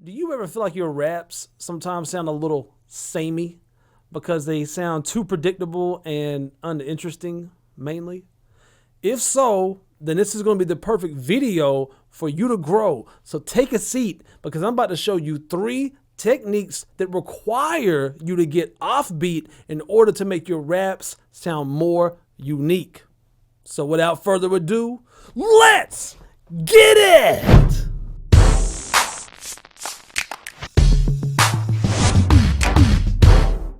Do you ever feel like your raps sometimes sound a little samey because they sound too predictable and uninteresting, mainly? If so, then this is going to be the perfect video for you to grow. So take a seat because I'm about to show you 3 techniques that require you to get offbeat in order to make your raps sound more unique. So without further ado, let's get it!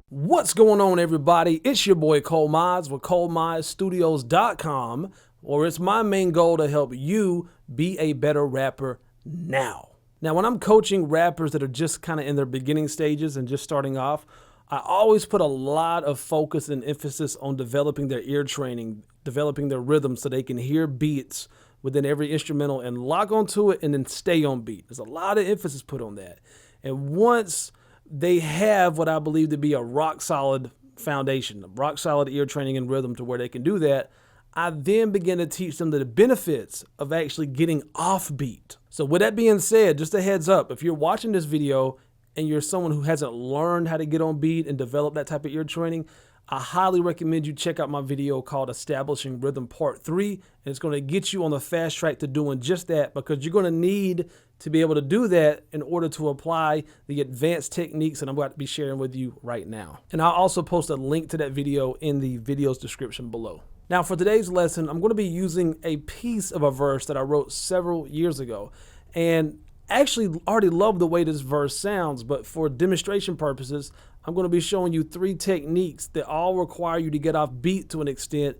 What's going on, everybody? It's your boy Cole Mize with ColeMizeStudios.com, where it's my main goal to help you be a better rapper now. Now, when I'm coaching rappers that are just kind of in their beginning stages and just starting off, I always put a lot of focus and emphasis on developing their ear training, developing their rhythm so they can hear beats within every instrumental and lock onto it and then stay on beat. There's a lot of emphasis put on that. And once they have what I believe to be a rock solid foundation, a rock solid ear training and rhythm to where they can do that, I then begin to teach them the benefits of actually getting off beat. So with that being said, just a heads up, if you're watching this video and you're someone who hasn't learned how to get on beat and develop that type of ear training, I highly recommend you check out my video called Establishing Rhythm Part 3, and it's going to get you on the fast track to doing just that, because you're going to need to be able to do that in order to apply the advanced techniques that I'm about to be sharing with you right now. And I'll also post a link to that video in the video's description below. Now, for today's lesson, I'm going to be using a piece of a verse that I wrote several years ago, and actually already love the way this verse sounds, but for demonstration purposes, I'm going to be showing you 3 techniques that all require you to get off beat to an extent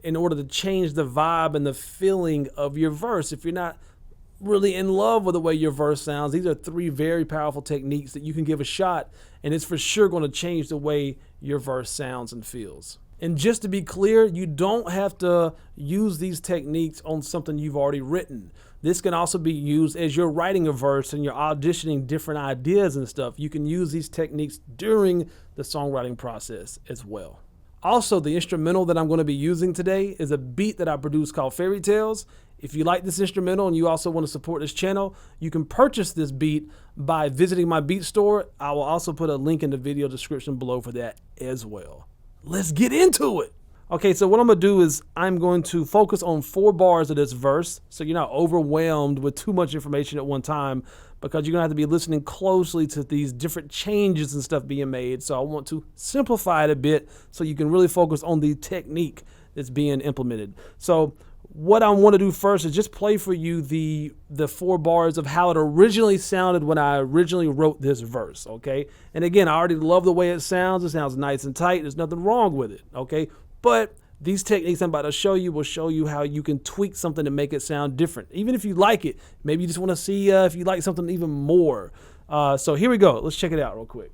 in order to change the vibe and the feeling of your verse. If you're not really in love with the way your verse sounds, these are 3 very powerful techniques that you can give a shot, and it's for sure going to change the way your verse sounds and feels. And just to be clear, you don't have to use these techniques on something you've already written. This can also be used as you're writing a verse and you're auditioning different ideas and stuff. You can use these techniques during the songwriting process as well. Also, the instrumental that I'm going to be using today is a beat that I produced called Fairy Tales. If you like this instrumental and you also want to support this channel, you can purchase this beat by visiting my beat store. I will also put a link in the video description below for that as well. Let's get into it. Okay, so what I'm gonna do is I'm going to focus on 4 bars of this verse so you're not overwhelmed with too much information at one time, because you're gonna have to be listening closely to these different changes and stuff being made. So I want to simplify it a bit so you can really focus on the technique that's being implemented. So what I want to do first is just play for you the 4 bars of how it originally sounded when I originally wrote this verse, okay? And again, I already love the way it sounds. It sounds nice and tight. There's nothing wrong with it, okay? But these techniques I'm about to show you will show you how you can tweak something to make it sound different. Even if you like it, maybe you just want to see if you like something even more. So here we go. Let's check it out real quick.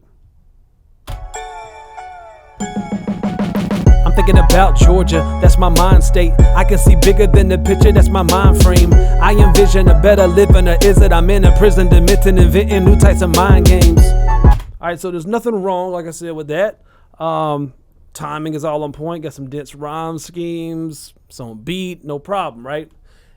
I'm thinking about Georgia, that's my mind state. I can see bigger than the picture, that's my mind frame. I envision a better living, or is it I'm in a prison, dementing, inventing new types of mind games. All right, so there's nothing wrong, like I said, with that. Timing is all on point. Got some dense rhyme schemes, some beat, no problem, right?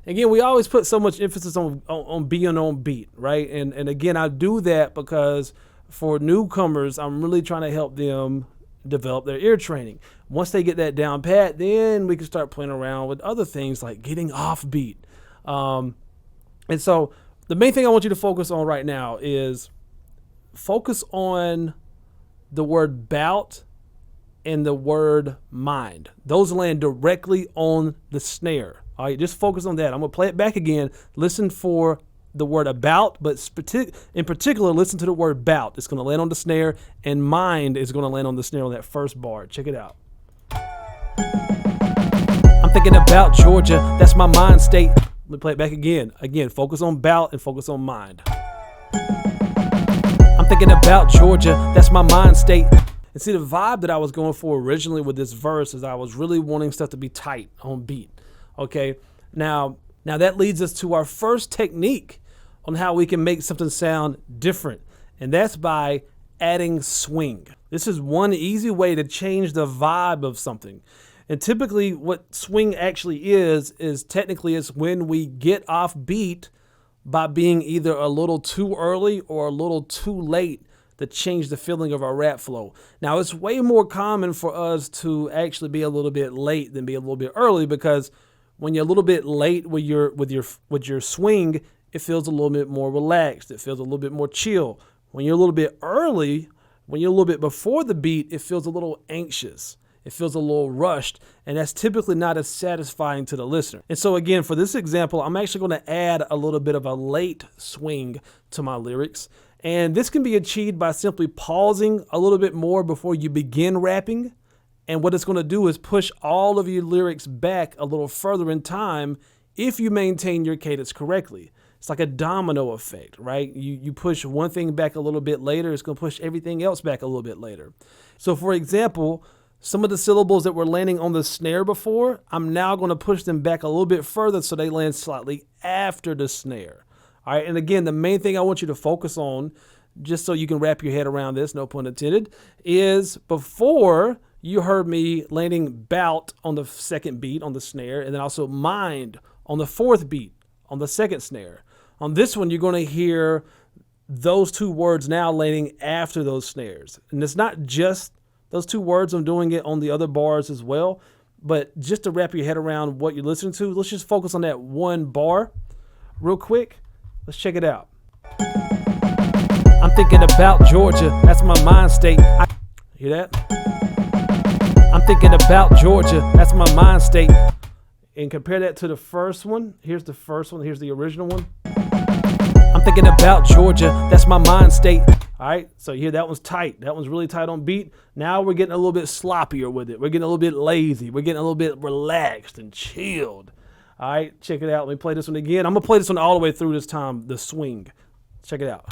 Again, we always put so much emphasis on being on beat, right? And again, I do that because for newcomers, I'm really trying to help them develop their ear training. Once they get that down pat, then we can start playing around with other things like getting off beat. And so the main thing I want you to focus on right now is focus on the word bout and the word mind. Those land directly on the snare. All right, just focus on that. I'm gonna play it back again. Listen for the word about, but in particular, listen to the word bout. It's gonna land on the snare, and mind is gonna land on the snare on that first bar. Check it out. I'm thinking about Georgia, that's my mind state. Let me play it back again. Again, focus on bout and focus on mind. I'm thinking about Georgia, that's my mind state. And see, the vibe that I was going for originally with this verse is I was really wanting stuff to be tight on beat, okay? Now that leads us to our first technique on how we can make something sound different, and that's by adding swing. This is one easy way to change the vibe of something. And typically what swing actually is technically it's when we get off beat by being either a little too early or a little too late to change the feeling of our rap flow. Now, it's way more common for us to actually be a little bit late than be a little bit early, because when you're a little bit late with your swing, it feels a little bit more relaxed. It feels a little bit more chill. When you're a little bit early, when you're a little bit before the beat, it feels a little anxious. It feels a little rushed, and that's typically not as satisfying to the listener. And so again, for this example, I'm actually going to add a little bit of a late swing to my lyrics. And this can be achieved by simply pausing a little bit more before you begin rapping. And what it's going to do is push all of your lyrics back a little further in time if you maintain your cadence correctly. It's like a domino effect, right? You push one thing back a little bit later, it's going to push everything else back a little bit later. So for example, some of the syllables that were landing on the snare before, I'm now going to push them back a little bit further so they land slightly after the snare. All right, and again, the main thing I want you to focus on, just so you can wrap your head around this, no pun intended, is before you heard me landing bout on the second beat on the snare, and then also mind on the fourth beat on the second snare. On this one, you're going to hear those two words now landing after those snares. And it's not just those two words, I'm doing it on the other bars as well. But just to wrap your head around what you're listening to, let's just focus on that one bar real quick. Let's check it out. I'm thinking about Georgia, that's my mind state. Hear that? I'm thinking about Georgia, that's my mind state. And compare that to the first one. Here's the first one, here's the original one. I'm thinking about Georgia, that's my mind state. All right, so here that one's tight. That one's really tight on beat. Now we're getting a little bit sloppier with it. We're getting a little bit lazy. We're getting a little bit relaxed and chilled. All right, check it out. Let me play this one again. I'm going to play this one all the way through this time, the swing. Check it out.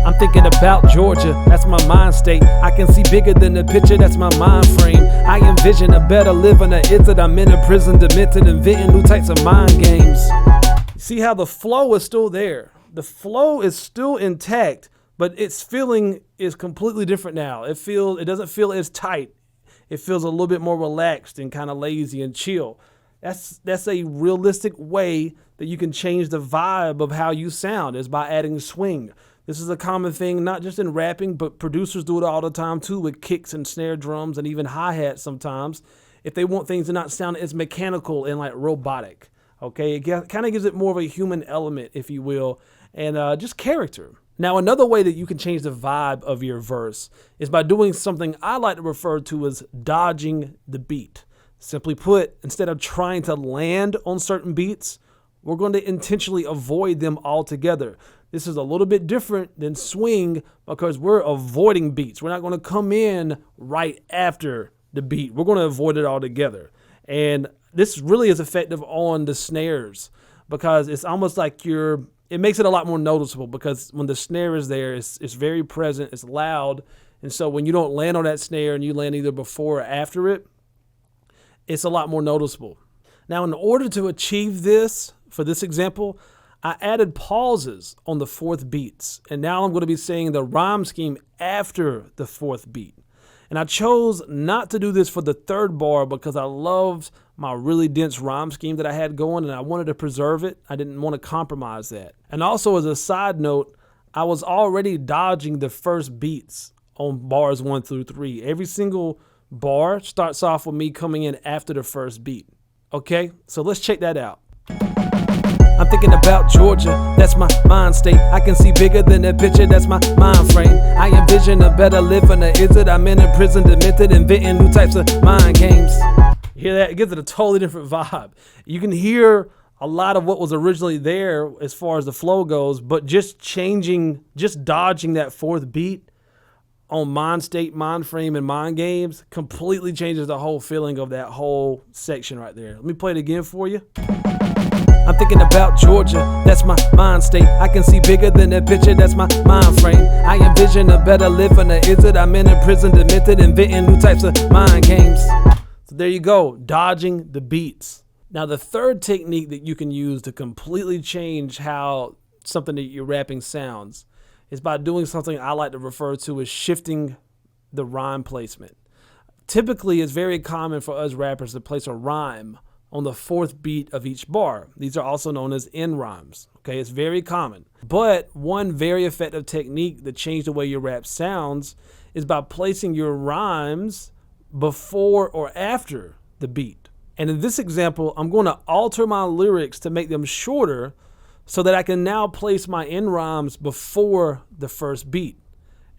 I'm thinking about Georgia, that's my mind state. I can see bigger than the picture, that's my mind frame. I envision a better living, is that I'm in a prison, demented, inventing new types of mind games. See how the flow is still there. The flow is still intact, but its feeling is completely different now. It doesn't feel as tight. It feels a little bit more relaxed and kind of lazy and chill. That's a realistic way that you can change the vibe of how you sound, is by adding swing. This is a common thing, not just in rapping, but producers do it all the time too, with kicks and snare drums and even hi-hats sometimes, if they want things to not sound as mechanical and like robotic. Okay, it kind of gives it more of a human element, if you will, and just character. Now, another way that you can change the vibe of your verse is by doing something I like to refer to as dodging the beat. Simply put, instead of trying to land on certain beats, we're going to intentionally avoid them altogether. This is a little bit different than swing because we're avoiding beats. We're not going to come in right after the beat. We're going to avoid it altogether. And this really is effective on the snares because it's almost like it makes it a lot more noticeable, because when the snare is there, it's very present, it's loud. And so when you don't land on that snare and you land either before or after it, it's a lot more noticeable. Now, in order to achieve this, for this example, I added pauses on the fourth beats. And now I'm going to be saying the rhyme scheme after the fourth beat. And I chose not to do this for the third bar because I loved my really dense rhyme scheme that I had going, and I wanted to preserve it. I didn't want to compromise that. And also, as a side note, I was already dodging the first beats on bars 1 through 3. Every single bar starts off with me coming in after the first beat. Okay, so let's check that out. I'm thinking about Georgia, that's my mind state. I can see bigger than that picture, that's my mind frame. I envision a better living, is it I'm in a prison, demented, inventing new types of mind games. You hear that? It gives it a totally different vibe. You can hear a lot of what was originally there as far as the flow goes, but just dodging that fourth beat on mind state, mind frame, and mind games completely changes the whole feeling of that whole section right there. Let me play it again for you. I'm thinking about Georgia, that's my mind state. I can see bigger than that picture, that's my mind frame. I envision a better living, is it I'm in a prison, demented, inventing new types of mind games. So there you go, dodging the beats. Now, the third technique that you can use to completely change how something that you're rapping sounds is by doing something I like to refer to as shifting the rhyme placement. Typically, it's very common for us rappers to place a rhyme on the fourth beat of each bar. These are also known as end rhymes. Okay, it's very common. But one very effective technique to change the way your rap sounds is by placing your rhymes before or after the beat. And in this example, I'm going to alter my lyrics to make them shorter so that I can now place my end rhymes before the first beat.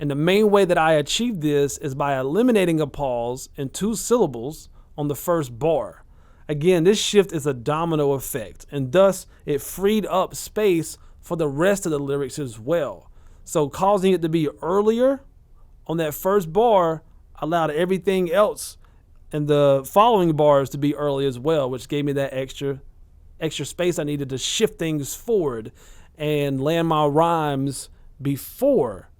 And the main way that I achieve this is by eliminating a pause and 2 syllables on the first bar. Again, this shift is a domino effect, and thus it freed up space for the rest of the lyrics as well. So causing it to be earlier on that first bar allowed everything else in the following bars to be early as well, which gave me that extra space I needed to shift things forward and land my rhymes before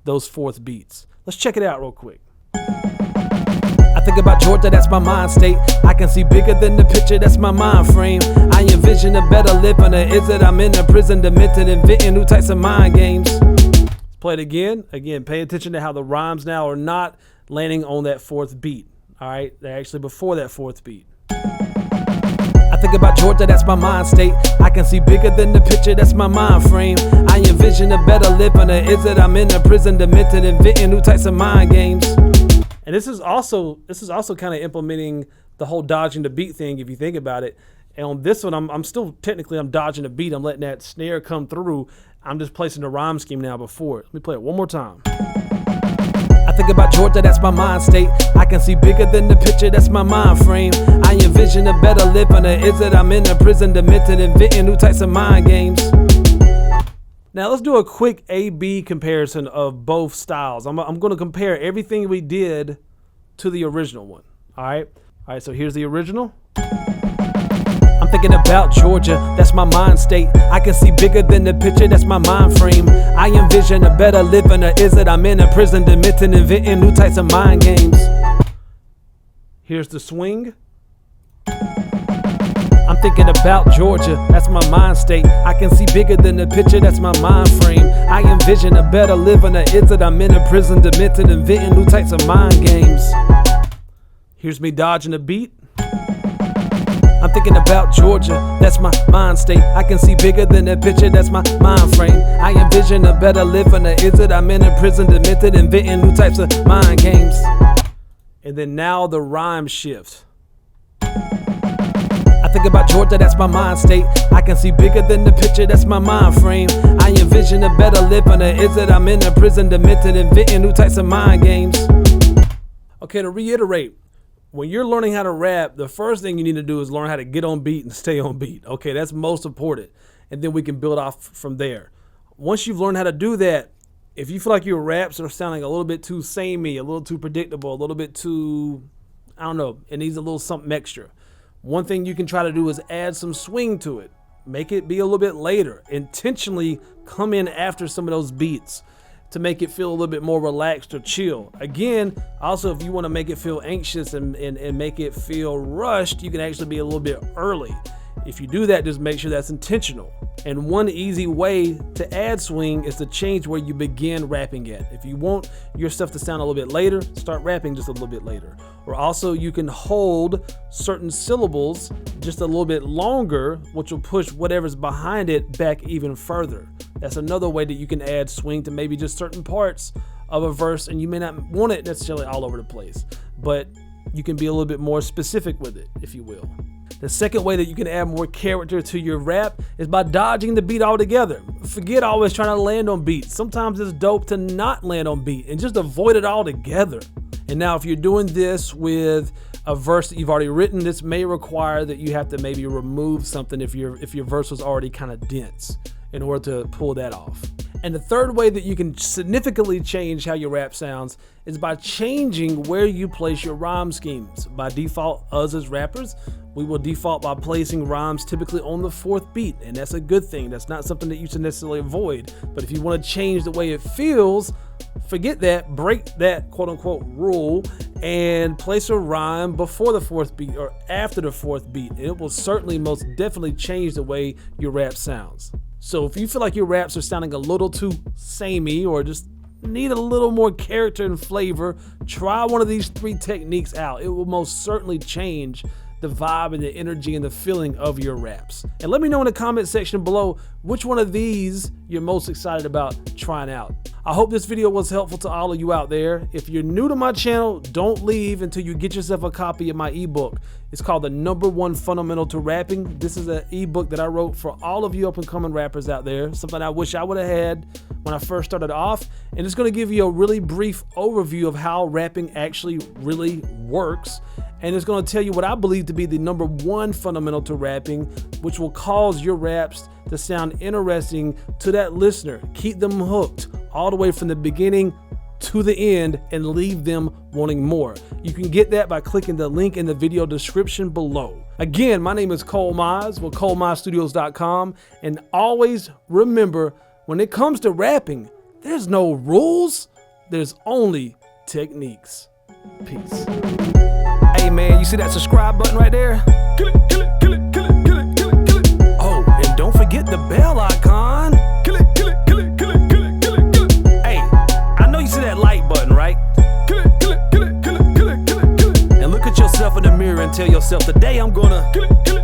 those fourth beats. Let's check it out real quick. I think about Georgia, that's my mind state. I can see bigger than the picture, that's my mind frame. I envision a better living, or is it I'm in a prison, demented, inventing new types of mind games. Let's play it again. Again, pay attention to how the rhymes now are not landing on that fourth beat. All right, they're actually before that fourth beat. I think about Georgia, that's my mind state. I can see bigger than the picture, that's my mind frame. I envision a better living, or is it I'm in a prison, demented, inventing new types of mind games. And this is also kind of implementing the whole dodging the beat thing, if you think about it. And on this one, I'm still technically dodging the beat. I'm letting that snare come through. I'm just placing the rhyme scheme now before it. Let me play it one more time. I think about Georgia, that's my mind state. I can see bigger than the picture, that's my mind frame. I envision a better living, or is it I'm in a prison, demented, inventing new types of mind games. Now let's do a quick A-B comparison of both styles. I'm going to compare everything we did to the original one. All right, so here's the original. I'm thinking about Georgia, that's my mind state. I can see bigger than the picture, that's my mind frame. I envision a better living, or is it I'm in a prison, demented, inventing new types of mind games. Here's the swing. I'm thinking about Georgia, that's my mind state. I can see bigger than the picture, that's my mind frame. I envision a better living, or is it I'm in a prison, demented, inventing new types of mind games. Here's me dodging the beat. I'm thinking about Georgia, that's my mind state. I can see bigger than the picture, that's my mind frame. I envision a better living, or is it I'm in a prison, demented, inventing new types of mind games. And then now the rhyme shift. I think about Georgia, that's my mind state. I can see bigger than the picture, that's my mind frame. I envision a better living, or is it I'm in a prison, demented, inventing new types of mind games. Okay, to reiterate, when you're learning how to rap, the first thing you need to do is learn how to get on beat and stay on beat. Okay, that's most important. And then we can build off from there. Once you've learned how to do that, if you feel like your raps are sounding a little bit too samey, a little too predictable, a little bit too, I don't know, it needs a little something extra. One thing you can try to do is add some swing to it. Make it be a little bit later. Intentionally come in after some of those beats to make it feel a little bit more relaxed or chill. Again, also if you want to make it feel anxious and make it feel rushed, you can actually be a little bit early. If you do that, just make sure that's intentional. And one easy way to add swing is to change where you begin rapping at. If you want your stuff to sound a little bit later, start rapping just a little bit later. Or also you can hold certain syllables just a little bit longer, which will push whatever's behind it back even further. That's another way that you can add swing to maybe just certain parts of a verse, and you may not want it necessarily all over the place, but you can be a little bit more specific with it, if you will. The second way that you can add more character to your rap is by dodging the beat altogether. Forget always trying to land on beat. Sometimes it's dope to not land on beat and just avoid it altogether. And now if you're doing this with a verse that you've already written, this may require that you have to maybe remove something if your verse was already kind of dense in order to pull that off. And the third way that you can significantly change how your rap sounds is by changing where you place your rhyme schemes. By default, us as rappers, we will default by placing rhymes typically on the fourth beat, and that's a good thing. That's not something that you should necessarily avoid. But if you want to change the way it feels, forget that, break that quote-unquote rule, and place a rhyme before the fourth beat or after the fourth beat. And it will certainly most definitely change the way your rap sounds. So if you feel like your raps are sounding a little too samey or just need a little more character and flavor, try one of these 3 techniques out. It will most certainly change the vibe and the energy and the feeling of your raps. And let me know in the comment section below which one of these you're most excited about trying out. I hope this video was helpful to all of you out there. If you're new to my channel, don't leave until you get yourself a copy of my ebook. It's called The #1 Fundamental to Rapping. This is an ebook that I wrote for all of you up and coming rappers out there. Something I wish I would have had when I first started off. And it's going to give you a really brief overview of how rapping actually really works. And it's going to tell you what I believe to be the #1 fundamental to rapping, which will cause your raps to sound interesting to that listener. Keep them hooked all the way from the beginning to the end and leave them wanting more. You can get that by clicking the link in the video description below. Again, my name is Cole Mize with ColeMizeStudios.com. And always remember, when it comes to rapping, there's no rules, there's only techniques. Peace. Hey man, you see that subscribe button right there? Kill it, kill it, kill it, kill it, kill it, kill it, kill it. Oh, and don't forget the bell icon. Kill it, kill it, kill it, kill it, kill it, kill it, kill it. Hey, I know you see that like button, right? Kill it, kill it, kill it, kill it, kill it, kill it, kill it. And look at yourself in the mirror and tell yourself, today I'm gonna kill it, kill it.